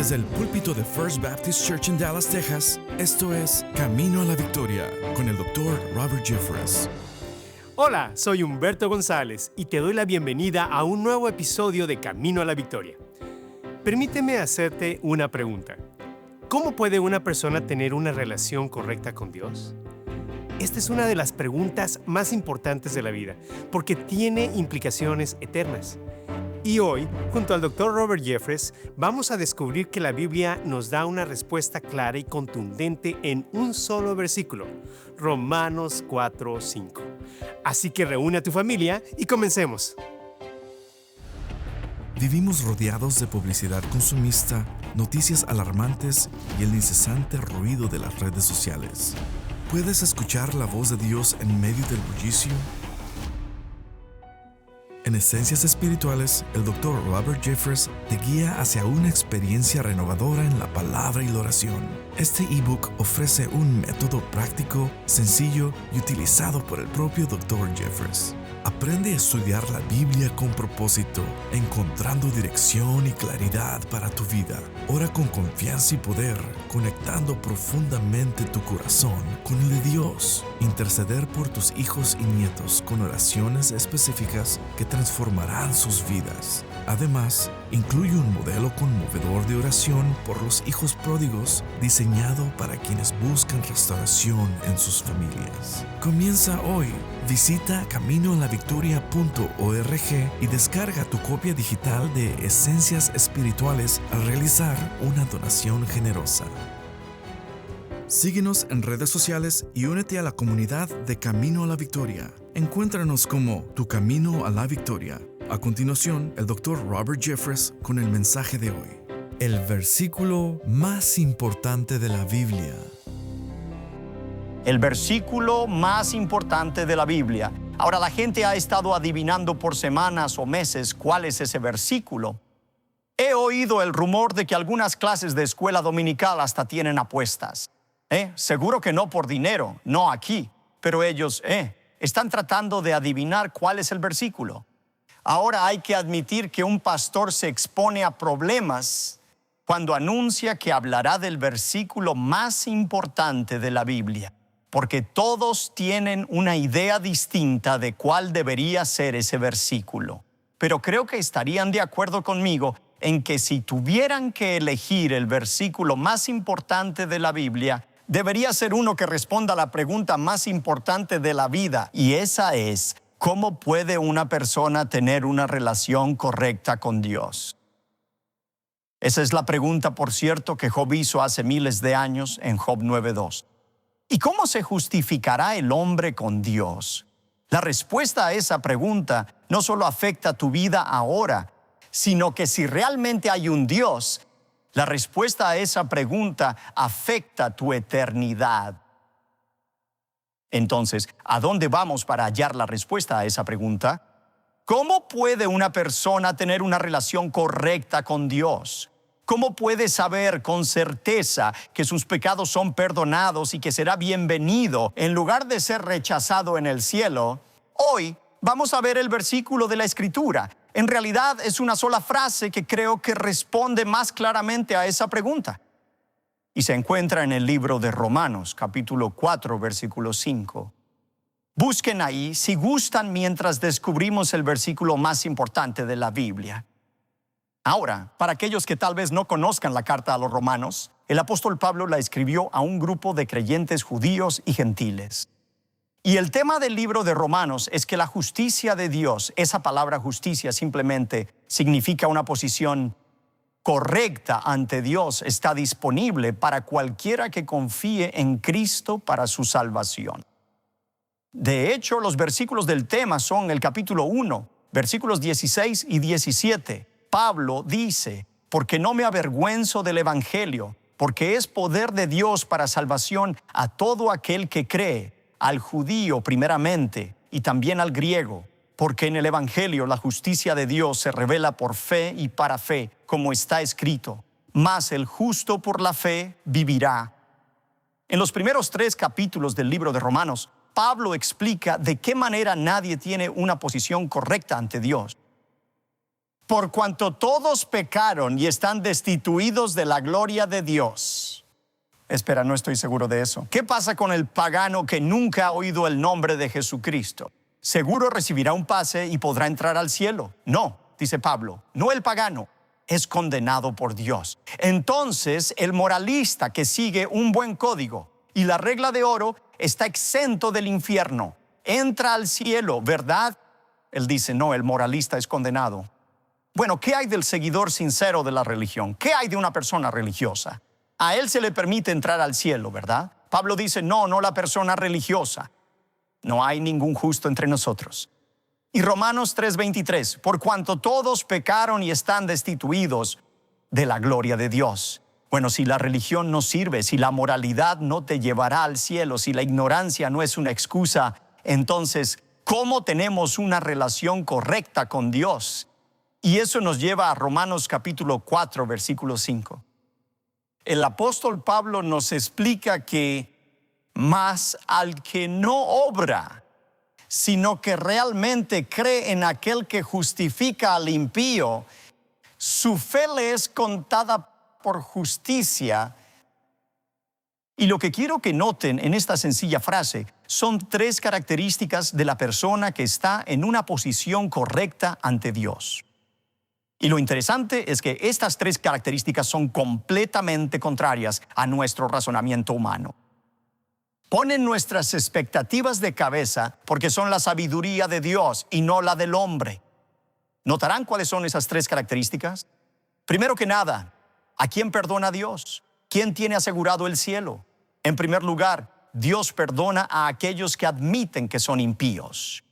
Desde el púlpito de First Baptist Church en Dallas, Texas, esto es Camino a la Victoria con el Dr. Robert Jeffress. Hola, soy Humberto González y te doy la bienvenida a un nuevo episodio de Camino a la Victoria. Permíteme hacerte una pregunta. ¿Cómo puede una persona tener una relación correcta con Dios? Esta es una de las preguntas más importantes de la vida, porque tiene implicaciones eternas. Y hoy, junto al Dr. Robert Jeffress, vamos a descubrir que la Biblia nos da una respuesta clara y contundente en un solo versículo, Romanos 4:5. Así que reúne a tu familia y comencemos. Vivimos rodeados de publicidad consumista, noticias alarmantes y el incesante ruido de las redes sociales. ¿Puedes escuchar la voz de Dios en medio del bullicio? En Esencias Espirituales, el Dr. Robert Jeffress te guía hacia una experiencia renovadora en la palabra y la oración. Este ebook ofrece un método práctico, sencillo y utilizado por el propio Dr. Jeffress. Aprende a estudiar la Biblia con propósito, encontrando dirección y claridad para tu vida. Ora con confianza y poder, conectando profundamente tu corazón con el de Dios. Interceder por tus hijos y nietos con oraciones específicas que transformarán sus vidas. Además, incluye un modelo conmovedor de oración por los hijos pródigos diseñado para quienes buscan restauración en sus familias. Comienza hoy. Visita caminoalavictoria.org y descarga tu copia digital de Esencias Espirituales al realizar una donación generosa. Síguenos en redes sociales y únete a la comunidad de Camino a la Victoria. Encuéntranos como Tu Camino a la Victoria. A continuación, el Dr. Robert Jeffress con el mensaje de hoy. El versículo más importante de la Biblia. El versículo más importante de la Biblia. Ahora, la gente ha estado adivinando por semanas o meses cuál es ese versículo. He oído el rumor de que algunas clases de escuela dominical hasta tienen apuestas. Seguro que no por dinero, no aquí, pero ellos están tratando de adivinar cuál es el versículo. Ahora hay que admitir que un pastor se expone a problemas cuando anuncia que hablará del versículo más importante de la Biblia, porque todos tienen una idea distinta de cuál debería ser ese versículo. Pero creo que estarían de acuerdo conmigo en que si tuvieran que elegir el versículo más importante de la Biblia, debería ser uno que responda a la pregunta más importante de la vida, y esa es: ¿cómo puede una persona tener una relación correcta con Dios? Esa es la pregunta, por cierto, que Job hizo hace miles de años en Job 9:2. ¿Y cómo se justificará el hombre con Dios? La respuesta a esa pregunta no solo afecta tu vida ahora, sino que si realmente hay un Dios, la respuesta a esa pregunta afecta tu eternidad. Entonces, ¿a dónde vamos para hallar la respuesta a esa pregunta? ¿Cómo puede una persona tener una relación correcta con Dios? ¿Cómo puede saber con certeza que sus pecados son perdonados y que será bienvenido en lugar de ser rechazado en el cielo? Hoy vamos a ver el versículo de la Escritura. En realidad es una sola frase que creo que responde más claramente a esa pregunta. Y se encuentra en el libro de Romanos, capítulo 4, versículo 5. Busquen ahí si gustan mientras descubrimos el versículo más importante de la Biblia. Ahora, para aquellos que tal vez no conozcan la carta a los Romanos, el apóstol Pablo la escribió a un grupo de creyentes judíos y gentiles. Y el tema del libro de Romanos es que la justicia de Dios, esa palabra justicia simplemente significa una posición correcta ante Dios, está disponible para cualquiera que confíe en Cristo para su salvación. De hecho, los versículos del tema son el capítulo 1, versículos 16 y 17. Pablo dice: porque no me avergüenzo del evangelio, porque es poder de Dios para salvación a todo aquel que cree, al judío primeramente y también al griego, porque en el evangelio la justicia de Dios se revela por fe y para fe, como está escrito: mas el justo por la fe vivirá. En los primeros 3 capítulos del libro de Romanos, Pablo explica de qué manera nadie tiene una posición correcta ante Dios. Por cuanto todos pecaron y están destituidos de la gloria de Dios. Espera, no estoy seguro de eso. ¿Qué pasa con el pagano que nunca ha oído el nombre de Jesucristo? ¿Seguro recibirá un pase y podrá entrar al cielo? No, dice Pablo, no el pagano. Es condenado por Dios. Entonces, el moralista que sigue un buen código y la regla de oro está exento del infierno. Entra al cielo, ¿verdad? Él dice, no, el moralista es condenado. Bueno, ¿qué hay del seguidor sincero de la religión? ¿Qué hay de una persona religiosa? A él se le permite entrar al cielo, ¿verdad? Pablo dice, no la persona religiosa. No hay ningún justo entre nosotros. Y Romanos 3:23, por cuanto todos pecaron y están destituidos de la gloria de Dios. Bueno, si la religión no sirve, si la moralidad no te llevará al cielo, si la ignorancia no es una excusa, entonces, ¿cómo tenemos una relación correcta con Dios? Y eso nos lleva a Romanos capítulo 4, versículo 5. El apóstol Pablo nos explica que mas al que no obra, sino que realmente cree en aquel que justifica al impío, su fe le es contada por justicia. Y lo que quiero que noten en esta sencilla frase son 3 características de la persona que está en una posición correcta ante Dios. Y lo interesante es que estas 3 características son completamente contrarias a nuestro razonamiento humano. Ponen nuestras expectativas de cabeza porque son la sabiduría de Dios y no la del hombre. ¿Notarán cuáles son esas 3 características? Primero que nada, ¿a quién perdona Dios? ¿Quién tiene asegurado el cielo? En primer lugar, Dios perdona a aquellos que admiten que son impíos.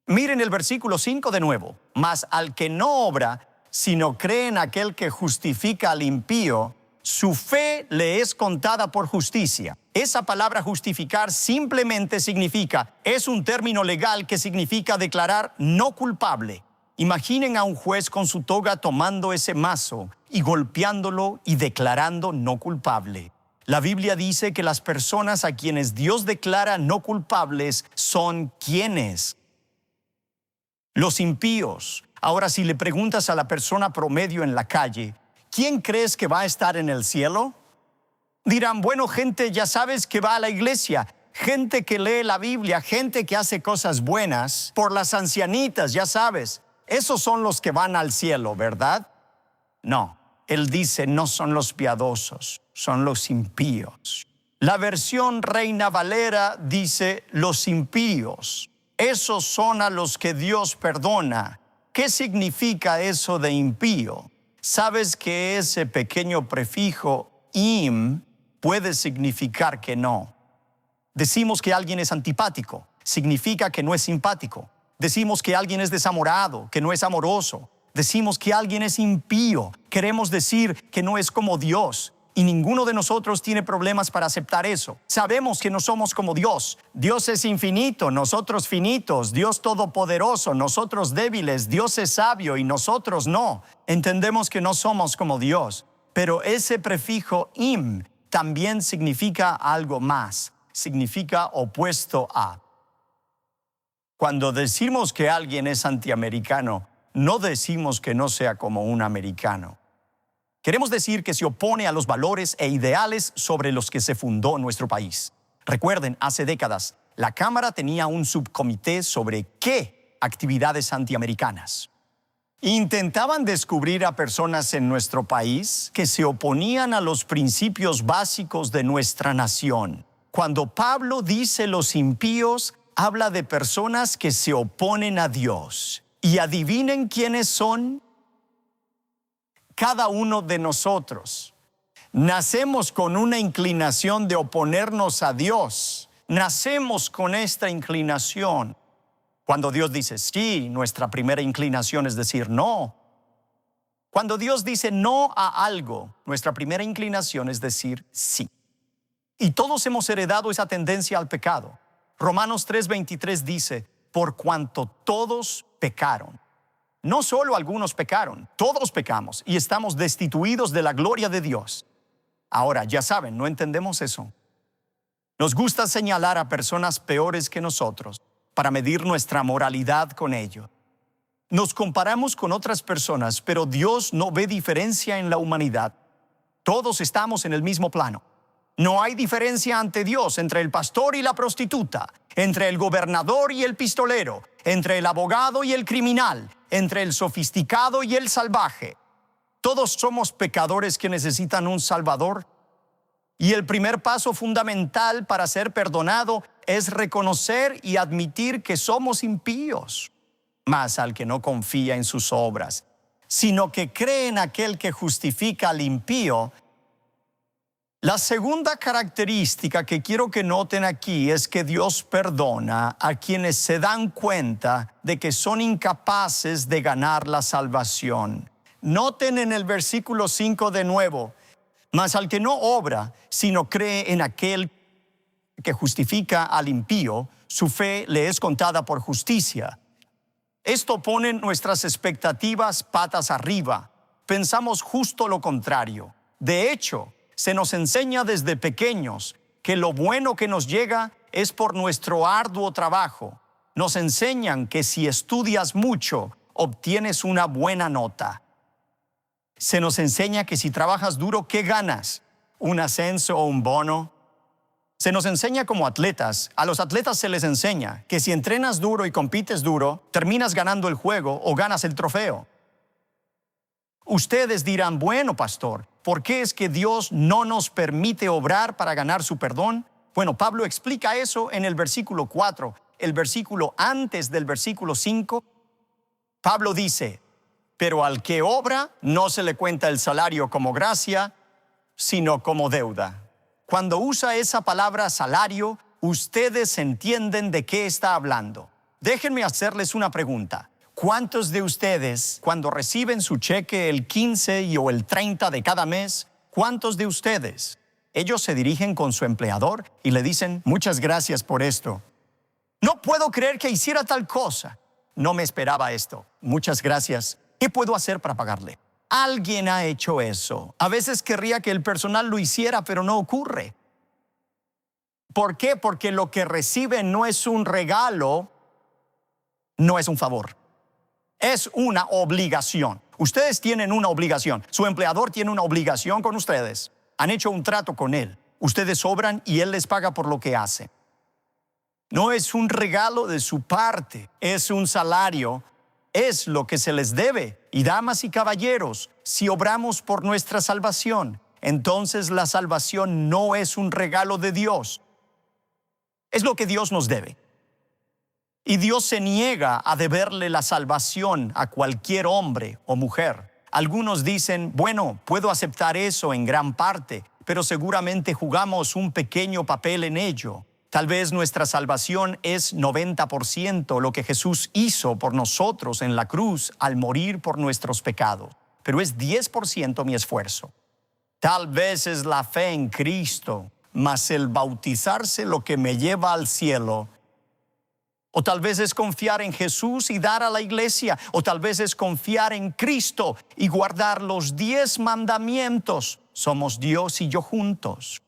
Miren el versículo 5 de nuevo. Mas al que no obra, sino cree en aquel que justifica al impío, su fe le es contada por justicia. Esa palabra justificar simplemente significa, es un término legal que significa declarar no culpable. Imaginen a un juez con su toga tomando ese mazo y golpeándolo y declarando no culpable. La Biblia dice que las personas a quienes Dios declara no culpables son ¿quiénes? Los impíos. Ahora, si le preguntas a la persona promedio en la calle, ¿quién crees que va a estar en el cielo? Dirán, bueno, gente, ya sabes que va a la iglesia, gente que lee la Biblia, gente que hace cosas buenas, por las ancianitas, ya sabes. Esos son los que van al cielo, ¿verdad? No, él dice, no son los piadosos, son los impíos. La versión Reina Valera dice, los impíos. Esos son a los que Dios perdona. ¿Qué significa eso de impío? ¿Sabes que ese pequeño prefijo im puede significar que no? Decimos que alguien es antipático, significa que no es simpático. Decimos que alguien es desamorado, que no es amoroso. Decimos que alguien es impío, queremos decir que no es como Dios. Y ninguno de nosotros tiene problemas para aceptar eso. Sabemos que no somos como Dios. Dios es infinito, nosotros finitos. Dios todopoderoso, nosotros débiles. Dios es sabio y nosotros no. Entendemos que no somos como Dios. Pero ese prefijo im también significa algo más. Significa opuesto a. Cuando decimos que alguien es antiamericano, no decimos que no sea como un americano. Queremos decir que se opone a los valores e ideales sobre los que se fundó nuestro país. Recuerden, hace décadas, la Cámara tenía un subcomité sobre qué actividades antiamericanas. Intentaban descubrir a personas en nuestro país que se oponían a los principios básicos de nuestra nación. Cuando Pablo dice los impíos, habla de personas que se oponen a Dios. ¿Y adivinen quiénes son? Cada uno de nosotros. Nacemos con una inclinación de oponernos a Dios. Nacemos con esta inclinación. Cuando Dios dice sí, nuestra primera inclinación es decir no. Cuando Dios dice no a algo, nuestra primera inclinación es decir sí. Y todos hemos heredado esa tendencia al pecado. Romanos 3:23 dice, por cuanto todos pecaron. No solo algunos pecaron, todos pecamos y estamos destituidos de la gloria de Dios. Ahora, ya saben, no entendemos eso. Nos gusta señalar a personas peores que nosotros para medir nuestra moralidad con ellos. Nos comparamos con otras personas, pero Dios no ve diferencia en la humanidad. Todos estamos en el mismo plano. No hay diferencia ante Dios entre el pastor y la prostituta, entre el gobernador y el pistolero, entre el abogado y el criminal, entre el sofisticado y el salvaje. Todos somos pecadores que necesitan un Salvador. Y el primer paso fundamental para ser perdonado es reconocer y admitir que somos impíos. Mas al que no confía en sus obras, sino que cree en aquel que justifica al impío. La segunda característica que quiero que noten aquí es que Dios perdona a quienes se dan cuenta de que son incapaces de ganar la salvación. Noten en el versículo 5 de nuevo: mas al que no obra, sino cree en aquel que justifica al impío, su fe le es contada por justicia. Esto pone nuestras expectativas patas arriba. Pensamos justo lo contrario. De hecho, se nos enseña desde pequeños que lo bueno que nos llega es por nuestro arduo trabajo. Nos enseñan que si estudias mucho, obtienes una buena nota. Se nos enseña que si trabajas duro, ¿qué ganas? ¿Un ascenso o un bono? Se nos enseña como atletas. A los atletas se les enseña que si entrenas duro y compites duro, terminas ganando el juego o ganas el trofeo. Ustedes dirán: bueno, pastor, ¿por qué es que Dios no nos permite obrar para ganar su perdón? Bueno, Pablo explica eso en el versículo 4, el versículo antes del versículo 5. Pablo dice: pero al que obra no se le cuenta el salario como gracia, sino como deuda. Cuando usa esa palabra salario, ustedes entienden de qué está hablando. Déjenme hacerles una pregunta. ¿Cuántos de ustedes, cuando reciben su cheque el 15 o el 30 de cada mes, cuántos de ustedes, ellos se dirigen con su empleador y le dicen: muchas gracias por esto? No puedo creer que hiciera tal cosa. No me esperaba esto. Muchas gracias. ¿Qué puedo hacer para pagarle? Alguien ha hecho eso. A veces querría que el personal lo hiciera, pero no ocurre. ¿Por qué? Porque lo que reciben no es un regalo, no es un favor. Es una obligación. Ustedes tienen una obligación. Su empleador tiene una obligación con ustedes. Han hecho un trato con él. Ustedes obran y él les paga por lo que hace. No es un regalo de su parte, es un salario. Es lo que se les debe. Y damas y caballeros, si obramos por nuestra salvación, entonces la salvación no es un regalo de Dios. Es lo que Dios nos debe. Y Dios se niega a deberle la salvación a cualquier hombre o mujer. Algunos dicen: bueno, puedo aceptar eso en gran parte, pero seguramente jugamos un pequeño papel en ello. Tal vez nuestra salvación es 90% lo que Jesús hizo por nosotros en la cruz al morir por nuestros pecados, pero es 10% mi esfuerzo. Tal vez es la fe en Cristo, mas el bautizarse lo que me lleva al cielo. O tal vez es confiar en Jesús y dar a la iglesia. O tal vez es confiar en Cristo y guardar los 10 mandamientos. Somos Dios y yo juntos.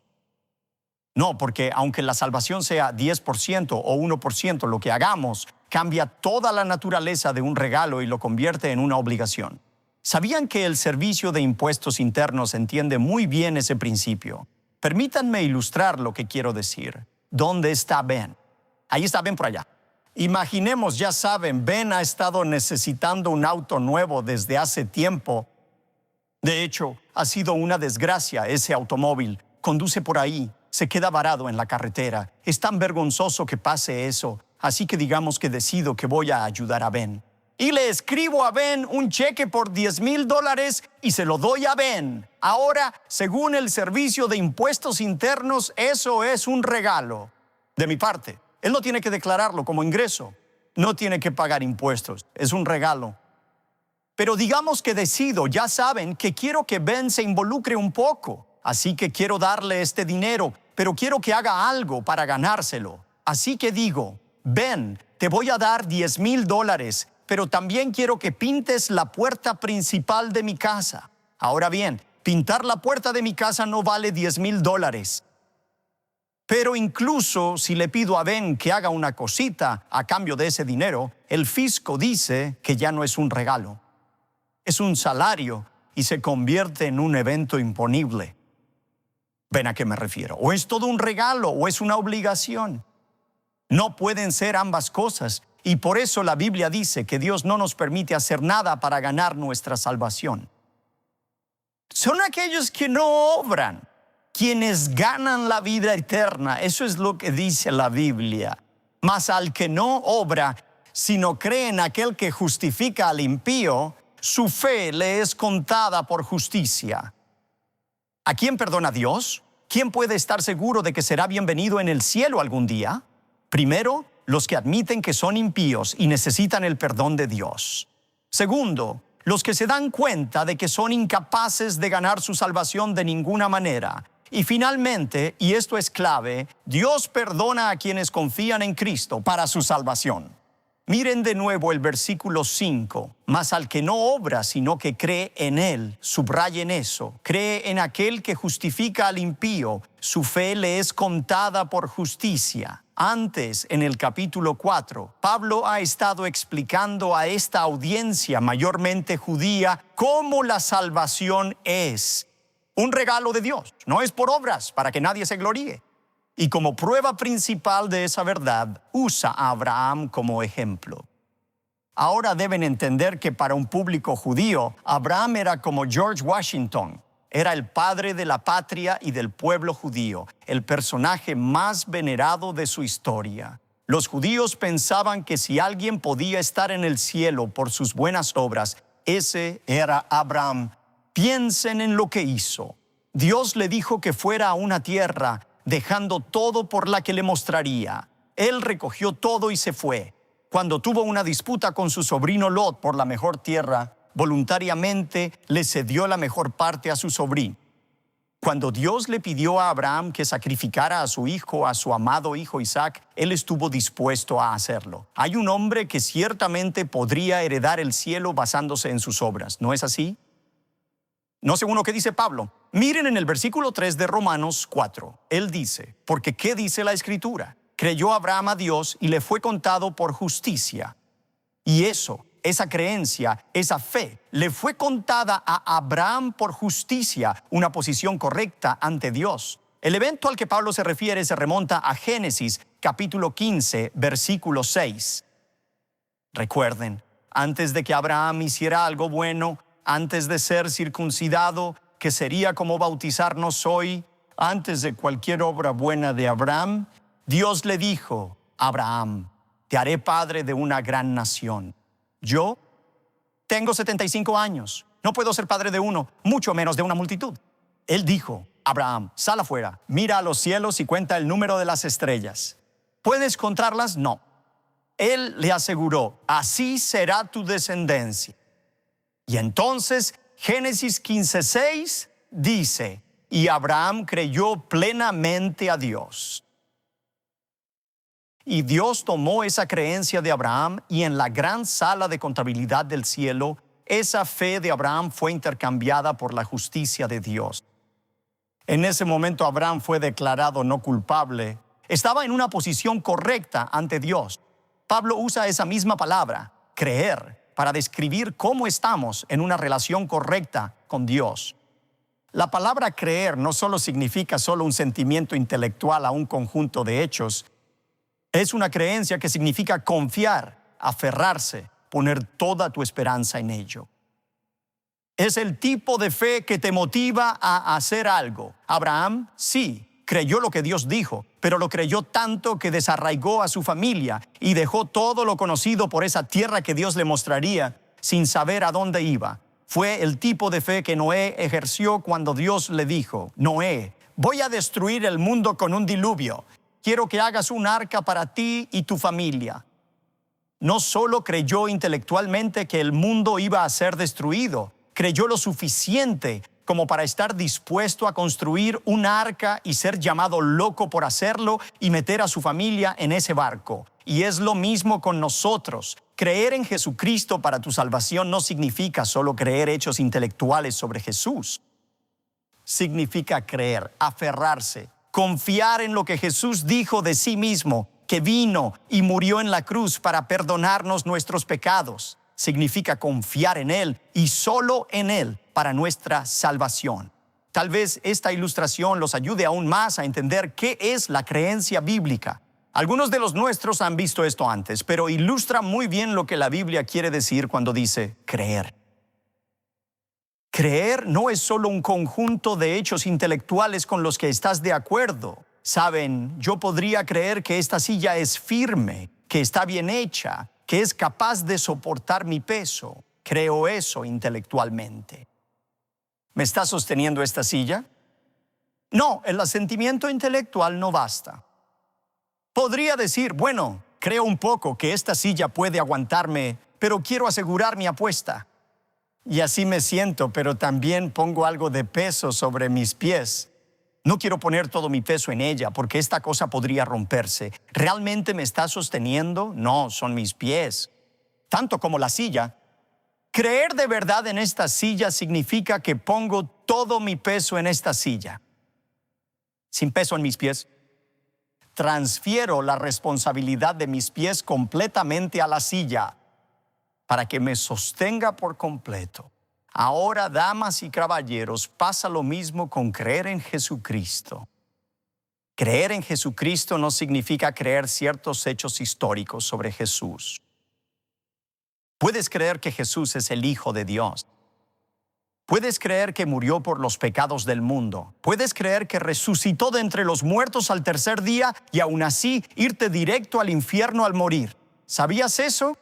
No, porque aunque la salvación sea 10% o 1%, lo que hagamos cambia toda la naturaleza de un regalo y lo convierte en una obligación. ¿Sabían que el Servicio de Impuestos Internos entiende muy bien ese principio? Permítanme ilustrar lo que quiero decir. ¿Dónde está Ben? Ahí está Ben por allá. Imaginemos, ya saben, Ben ha estado necesitando un auto nuevo desde hace tiempo. De hecho, ha sido una desgracia ese automóvil. Conduce por ahí. Se queda varado en la carretera. Es tan vergonzoso que pase eso. Así que digamos que decido que voy a ayudar a Ben. Y le escribo a Ben un cheque por $10,000 y se lo doy a Ben. Ahora, según el Servicio de Impuestos Internos, eso es un regalo. De mi parte, él no tiene que declararlo como ingreso. No tiene que pagar impuestos. Es un regalo. Pero digamos que decido, ya saben, que quiero que Ben se involucre un poco. Así que quiero darle este dinero, pero quiero que haga algo para ganárselo. Así que digo: Ben, te voy a dar $10,000, pero también quiero que pintes la puerta principal de mi casa. Ahora bien, pintar la puerta de mi casa no vale $10,000. Pero incluso si le pido a Ben que haga una cosita a cambio de ese dinero, el fisco dice que ya no es un regalo. Es un salario y se convierte en un evento imponible. ¿Ven a qué me refiero? O es todo un regalo o es una obligación. No pueden ser ambas cosas. Y por eso la Biblia dice que Dios no nos permite hacer nada para ganar nuestra salvación. Son aquellos que no obran quienes ganan la vida eterna. Eso es lo que dice la Biblia. Mas al que no obra, sino cree en aquel que justifica al impío, su fe le es contada por justicia. ¿A quién perdona Dios? ¿Quién puede estar seguro de que será bienvenido en el cielo algún día? Primero, los que admiten que son impíos y necesitan el perdón de Dios. Segundo, los que se dan cuenta de que son incapaces de ganar su salvación de ninguna manera. Y finalmente, y esto es clave, Dios perdona a quienes confían en Cristo para su salvación. Miren de nuevo el versículo 5. Mas al que no obra, sino que cree en Él, subrayen eso, cree en aquel que justifica al impío, su fe le es contada por justicia. Antes, en el capítulo 4, Pablo ha estado explicando a esta audiencia mayormente judía cómo la salvación es un regalo de Dios, no es por obras para que nadie se gloríe. Y como prueba principal de esa verdad, usa a Abraham como ejemplo. Ahora deben entender que para un público judío, Abraham era como George Washington. Era el padre de la patria y del pueblo judío, el personaje más venerado de su historia. Los judíos pensaban que si alguien podía estar en el cielo por sus buenas obras, ese era Abraham. Piensen en lo que hizo. Dios le dijo que fuera a una tierra, dejando todo por la que le mostraría. Él recogió todo y se fue. Cuando tuvo una disputa con su sobrino Lot por la mejor tierra, voluntariamente le cedió la mejor parte a su sobrino. Cuando Dios le pidió a Abraham que sacrificara a su hijo, a su amado hijo Isaac, él estuvo dispuesto a hacerlo. Hay un hombre que ciertamente podría heredar el cielo basándose en sus obras, ¿no es así? No según lo que dice Pablo. Miren en el versículo 3 de Romanos 4. Él dice, porque ¿qué dice la Escritura? Creyó Abraham a Dios y le fue contado por justicia. Y esa creencia, esa fe, le fue contada a Abraham por justicia, una posición correcta ante Dios. El evento al que Pablo se refiere se remonta a Génesis, capítulo 15, versículo 6. Recuerden, antes de que Abraham hiciera algo bueno, antes de ser circuncidado, que sería como bautizarnos hoy, antes de cualquier obra buena de Abraham, Dios le dijo, Abraham, te haré padre de una gran nación. Yo tengo 75 años, no puedo ser padre de uno, mucho menos de una multitud. Él dijo, Abraham, sal afuera, mira a los cielos y cuenta el número de las estrellas. ¿Puedes contarlas? No. Él le aseguró, así será tu descendencia. Y entonces Génesis 15:6 dice, y Abraham creyó plenamente a Dios. Y Dios tomó esa creencia de Abraham y en la gran sala de contabilidad del cielo, esa fe de Abraham fue intercambiada por la justicia de Dios. En ese momento Abraham fue declarado no culpable. Estaba en una posición correcta ante Dios. Pablo usa esa misma palabra, creer, para describir cómo estamos en una relación correcta con Dios. La palabra creer no solo significa solo un sentimiento intelectual a un conjunto de hechos. Es una creencia que significa confiar, aferrarse, poner toda tu esperanza en ello. Es el tipo de fe que te motiva a hacer algo. Abraham, sí, creyó lo que Dios dijo, pero lo creyó tanto que desarraigó a su familia y dejó todo lo conocido por esa tierra que Dios le mostraría sin saber a dónde iba. Fue el tipo de fe que Noé ejerció cuando Dios le dijo, Noé, voy a destruir el mundo con un diluvio. Quiero que hagas un arca para ti y tu familia. No solo creyó intelectualmente que el mundo iba a ser destruido, creyó lo suficiente como para estar dispuesto a construir un arca y ser llamado loco por hacerlo y meter a su familia en ese barco. Y es lo mismo con nosotros. Creer en Jesucristo para tu salvación no significa solo creer hechos intelectuales sobre Jesús. Significa creer, aferrarse, confiar en lo que Jesús dijo de sí mismo, que vino y murió en la cruz para perdonarnos nuestros pecados. Significa confiar en Él y solo en Él para nuestra salvación. Tal vez esta ilustración los ayude aún más a entender qué es la creencia bíblica. Algunos de los nuestros han visto esto antes, pero ilustra muy bien lo que la Biblia quiere decir cuando dice creer. Creer no es solo un conjunto de hechos intelectuales con los que estás de acuerdo. Saben, yo podría creer que esta silla es firme, que está bien hecha, que es capaz de soportar mi peso. Creo eso intelectualmente. ¿Me está sosteniendo esta silla? No, el asentimiento intelectual no basta. Podría decir, bueno, creo un poco que esta silla puede aguantarme, pero quiero asegurar mi apuesta. Y así me siento, pero también pongo algo de peso sobre mis pies. No quiero poner todo mi peso en ella porque esta cosa podría romperse. ¿Realmente me está sosteniendo? No, son mis pies. Tanto como la silla. Creer de verdad en esta silla significa que pongo todo mi peso en esta silla. Sin peso en mis pies, transfiero la responsabilidad de mis pies completamente a la silla para que me sostenga por completo. Ahora, damas y caballeros, pasa lo mismo con creer en Jesucristo. Creer en Jesucristo no significa creer ciertos hechos históricos sobre Jesús. Puedes creer que Jesús es el Hijo de Dios. Puedes creer que murió por los pecados del mundo. Puedes creer que resucitó de entre los muertos al tercer día y aún así irte directo al infierno al morir. ¿Sabías eso?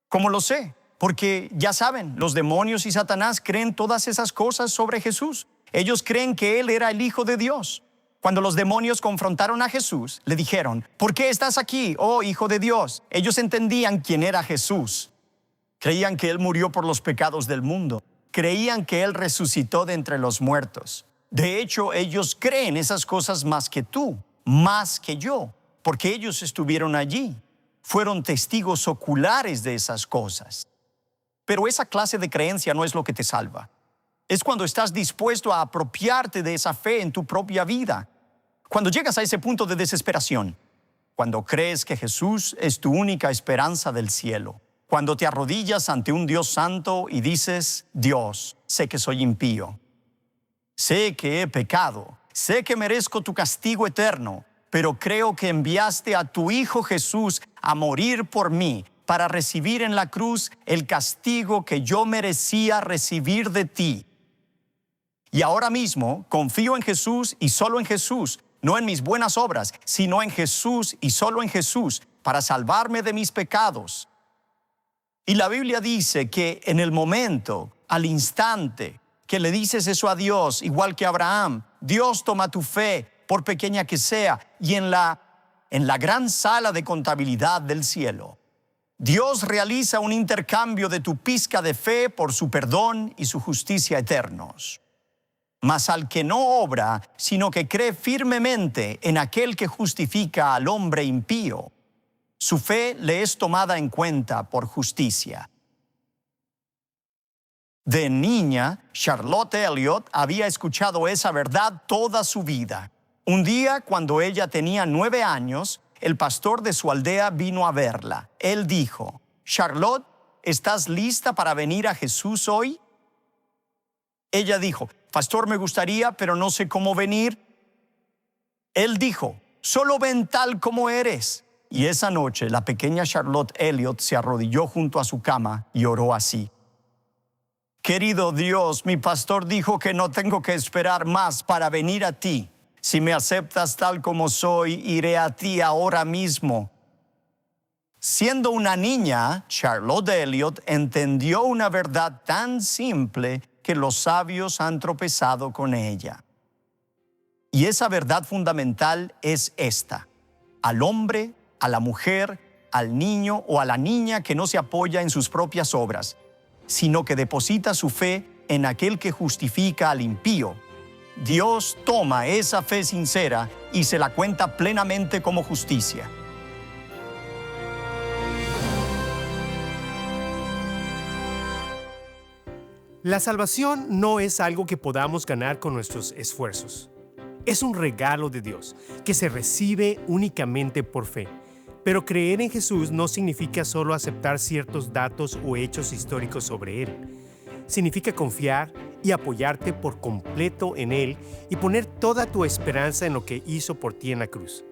¿Cómo lo sé? Porque ya saben, los demonios y Satanás creen todas esas cosas sobre Jesús. Ellos creen que Él era el Hijo de Dios. Cuando los demonios confrontaron a Jesús, le dijeron, ¿por qué estás aquí, oh Hijo de Dios? Ellos entendían quién era Jesús. Creían que Él murió por los pecados del mundo. Creían que Él resucitó de entre los muertos. De hecho, ellos creen esas cosas más que tú, más que yo, porque ellos estuvieron allí. Fueron testigos oculares de esas cosas. Pero esa clase de creencia no es lo que te salva. Es cuando estás dispuesto a apropiarte de esa fe en tu propia vida. Cuando llegas a ese punto de desesperación. Cuando crees que Jesús es tu única esperanza del cielo. Cuando te arrodillas ante un Dios santo y dices, Dios, sé que soy impío. Sé que he pecado. Sé que merezco tu castigo eterno. Pero creo que enviaste a tu Hijo Jesús a morir por mí, para recibir en la cruz el castigo que yo merecía recibir de ti. Y ahora mismo confío en Jesús y solo en Jesús, no en mis buenas obras, sino en Jesús y solo en Jesús, para salvarme de mis pecados. Y la Biblia dice que en el momento, al instante, que le dices eso a Dios, igual que Abraham, Dios toma tu fe, por pequeña que sea, y en la gran sala de contabilidad del cielo, Dios realiza un intercambio de tu pizca de fe por su perdón y su justicia eternos. Mas al que no obra, sino que cree firmemente en aquel que justifica al hombre impío, su fe le es tomada en cuenta por justicia. De niña, Charlotte Elliott había escuchado esa verdad toda su vida. Un día, cuando ella tenía 9 años, el pastor de su aldea vino a verla. Él dijo, Charlotte, ¿estás lista para venir a Jesús hoy? Ella dijo, pastor, me gustaría, pero no sé cómo venir. Él dijo, solo ven tal como eres. Y esa noche, la pequeña Charlotte Elliott se arrodilló junto a su cama y oró así. Querido Dios, mi pastor dijo que no tengo que esperar más para venir a ti. Si me aceptas tal como soy, iré a ti ahora mismo. Siendo una niña, Charlotte Elliott entendió una verdad tan simple que los sabios han tropezado con ella. Y esa verdad fundamental es esta: al hombre, a la mujer, al niño o a la niña que no se apoya en sus propias obras, sino que deposita su fe en aquel que justifica al impío, Dios toma esa fe sincera y se la cuenta plenamente como justicia. La salvación no es algo que podamos ganar con nuestros esfuerzos. Es un regalo de Dios que se recibe únicamente por fe. Pero creer en Jesús no significa solo aceptar ciertos datos o hechos históricos sobre Él. Significa confiar y apoyarte por completo en Él y poner toda tu esperanza en lo que hizo por ti en la cruz.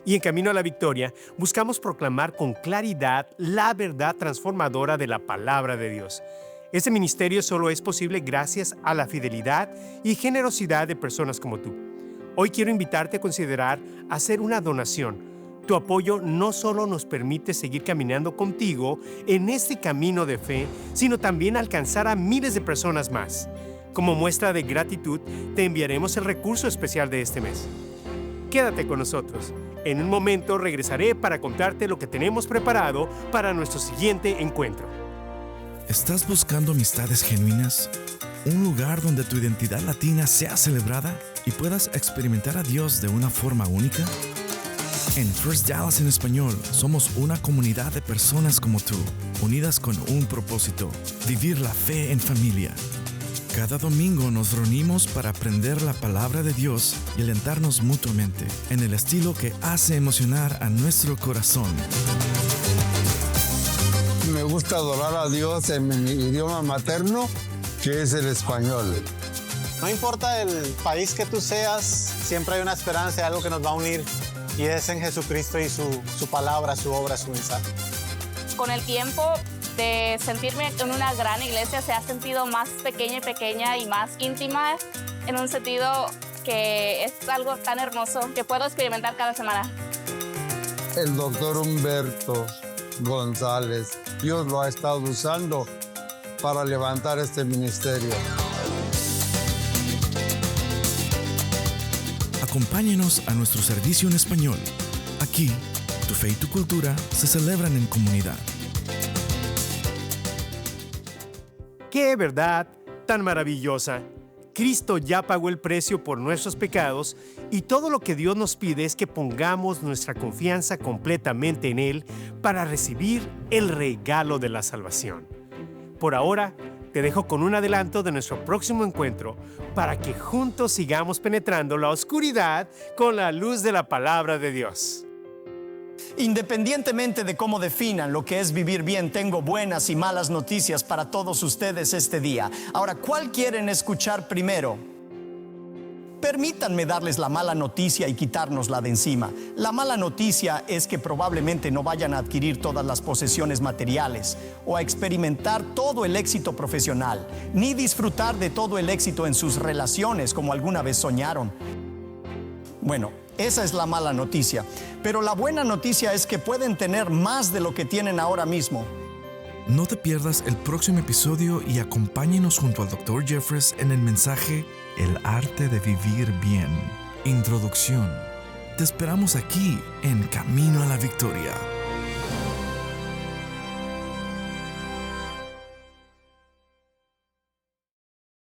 Y en Camino a la Victoria, buscamos proclamar con claridad la verdad transformadora de la palabra de Dios. Este ministerio solo es posible gracias a la fidelidad y generosidad de personas como tú. Hoy quiero invitarte a considerar hacer una donación. Tu apoyo no solo nos permite seguir caminando contigo en este camino de fe, sino también alcanzar a miles de personas más. Como muestra de gratitud, te enviaremos el recurso especial de este mes. Quédate con nosotros. En un momento regresaré para contarte lo que tenemos preparado para nuestro siguiente encuentro. ¿Estás buscando amistades genuinas? ¿Un lugar donde tu identidad latina sea celebrada y puedas experimentar a Dios de una forma única? En First Dallas en español, somos una comunidad de personas como tú, unidas con un propósito: vivir la fe en familia. Cada domingo nos reunimos para aprender la palabra de Dios y alentarnos mutuamente, en el estilo que hace emocionar a nuestro corazón. Me gusta adorar a Dios en mi idioma materno, que es el español. No importa el país que tú seas, siempre hay una esperanza, algo que nos va a unir, y es en Jesucristo y su palabra, su obra, su mensaje. Con el tiempo de sentirme en una gran iglesia se ha sentido más pequeña y más íntima, en un sentido que es algo tan hermoso que puedo experimentar cada semana. El doctor Humberto González, Dios lo ha estado usando para levantar este ministerio. Acompáñenos a nuestro servicio en español. Aquí, tu fe y tu cultura se celebran en comunidad. ¡Qué verdad tan maravillosa! Cristo ya pagó el precio por nuestros pecados y todo lo que Dios nos pide es que pongamos nuestra confianza completamente en Él para recibir el regalo de la salvación. Por ahora, te dejo con un adelanto de nuestro próximo encuentro para que juntos sigamos penetrando la oscuridad con la luz de la palabra de Dios. Independientemente de cómo definan lo que es vivir bien, tengo buenas y malas noticias para todos ustedes este día. Ahora, ¿cuál quieren escuchar primero? Permítanme darles la mala noticia y quitárnosla de encima. La mala noticia es que probablemente no vayan a adquirir todas las posesiones materiales o a experimentar todo el éxito profesional, ni disfrutar de todo el éxito en sus relaciones como alguna vez soñaron. Bueno, esa es la mala noticia. Pero la buena noticia es que pueden tener más de lo que tienen ahora mismo. No te pierdas el próximo episodio y acompáñenos junto al Dr. Jeffress en el mensaje El arte de vivir bien. Introducción. Te esperamos aquí en Camino a la Victoria.